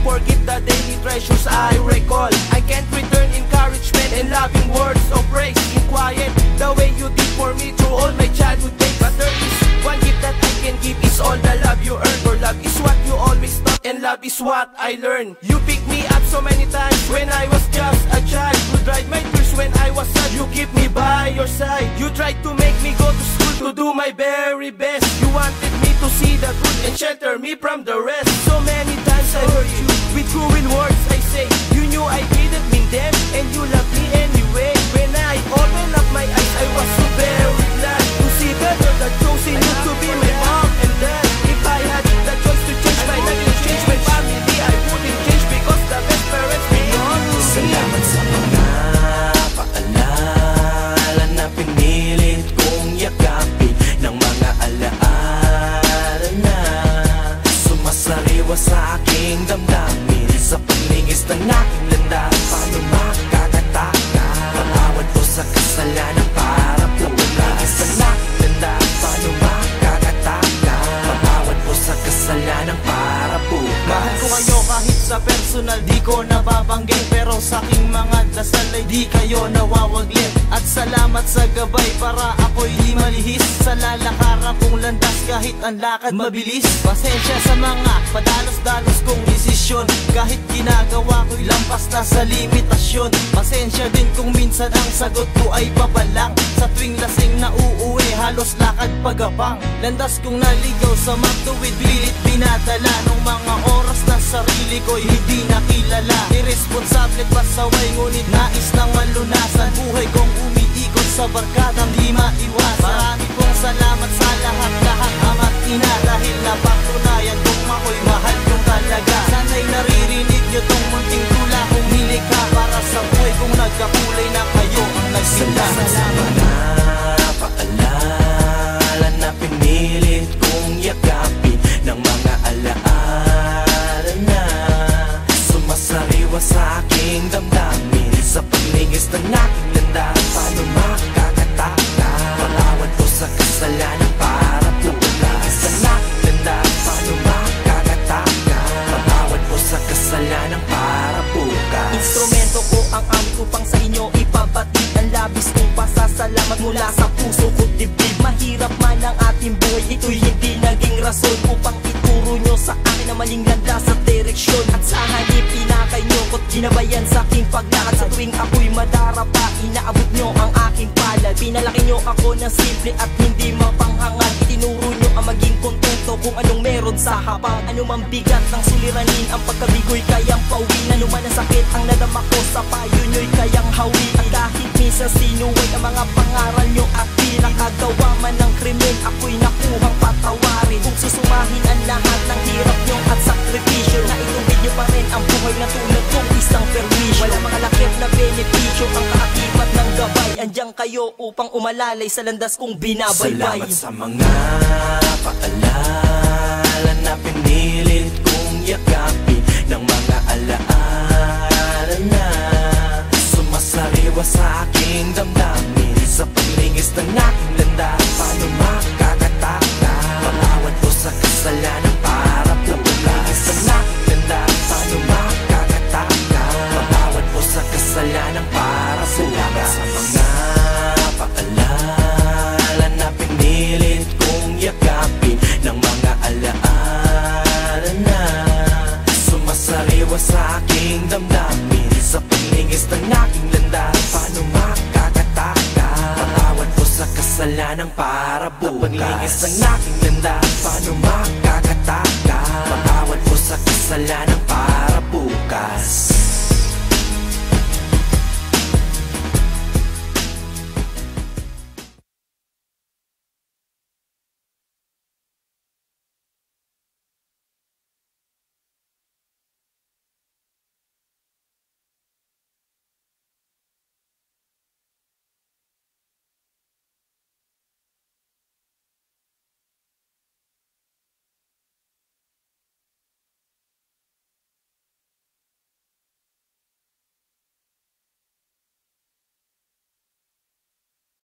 forget the daily treasures I recall. I can't return encouragement and loving words of praise in quiet, the way you did for me through all my childhood days. But there is one gift that I can give, is all the love you earn. For love is what you always thought, and love is what I learned. You picked me up so many times when I was just a child. You dried my tears when I was sad, you keep me by your side. You tried to make me go to school to do my very best. You wanted me to see the truth and shelter me from the rest. So many times I hurt you with cruel words I say. You knew I didn't mean them, and you loved me anyway. When I opened up my eyes, I was so very glad to see the girl that chosen you to be my mom and dad. If I had the choice to change my life and change my family, I wouldn't change, because the best parents beyond to me. Salamat sa mga paalala na pinilit kong yakapin, ng mga alaala na sumasariwa sa aking damdamin, sa paglingis ng aking landas. Paano makakataka pag-awad ko sa kasalanan para pumulingis ng aking landas? Paano makakataka pag-awad ko sa kasalanan para bukas? Mahal ko kayo kahit sa personal di ko nababanggit, pero sa aking mga dasal ay di kayo nawawaglit. At salamat sa gabay para ako'y di malihis sa lalakaran kong landas kahit ang lakad mabilis. Pasensya sa mga padalos-dalos kong desisyon, kahit ginagawa ko'y lampas na sa limitasyon. Pasensya din kung minsan ang sagot ko ay pabalang, sa tuwing lasing na uuwi halos lakad pagabang. Landas kong naligaw sa matuwid, pilit binadala nung mga oras na sarili ko'y hindi nakilala. Irresponsableng pasaway ngunit nais nang malunasan, buhay kong umiikot sa barkadang di maiwasan. Marami pong salamat sa lahat-lahat ama't ina, dahil napatunayan kong ako'y mahal kong talaga. Sana'y naririnig nyo tong munting tula kong nilikha, para sa buhay kong nagkakulay na kayo ang nagsinta. Salamat sa mga paalala na pinilit kong yakapin, ng mga alaala na sumasariwa sa aking damdamin, sa paglingis ng aking landas. Paano makakataka pag-awad ko sa kasalanan para pumulingis ng aking landas? Paano makakataka pag-awad ko sa kasalanan para bukas? Instrumento ko ang aming upang sa inyo ipabatid ang labis kong pasasalamat mula sa puso ko dibdib. Mahirap man ang ating buhay, ito'y hindi naging rason upang ituro nyo sa akin na maling landas at direksyon. At sa hanip pinakay nyo ko't ginabayan sa aking paglakad. Sa tuwing ako'y madarapa, inaabot nyo ang aking palad. Pinalaki nyo ako ng simple at hindi mapanghangad. Itinuro nyo ang maging kontento kung anong meron sa hapang. Ano mang bigat ng suliranin, ang pagkabigo'y kayang pauwin. Ano man ang sakit ang nadama ko, sa payo nyo'y kayang hawi. At kahit minsan sinuway ang mga pangaral nyo at di nakagawa man ng krimen, ako'y nakuhang patawarin. Kung susumahin ang lahat ng hirap nyo at sakripisyo, na itubig nyo pa rin ang buhay na tulad kong isang perwisyo. Wala mga lakip na benepisyo ang kaakibat ng gabay. Andiyan kayo upang umalalay sa landas kong binabaybay. Salamat sa mga paalala na pinilit kong yakapin, ng mga alaala na sumasariwa sa aking damdamin, sa paglingis ng aking landas. Paano makakataka pag-awad ko sa kasalanan para pumulingis ng aking landas? Paano makakataka pag-awad ko sa kasalanan para bukas? Salamat sa mga paalala na pinilit kong yakapin, ng mga alaala na sumasariwa sa aking damdamin, sa paglingis ng aking landas. Paano makakataka pag-awad ko sa kasalanan para bukas? Paglingis ng aking landas. Paano makakataka pag-awad ko sa kasalanan para bukas?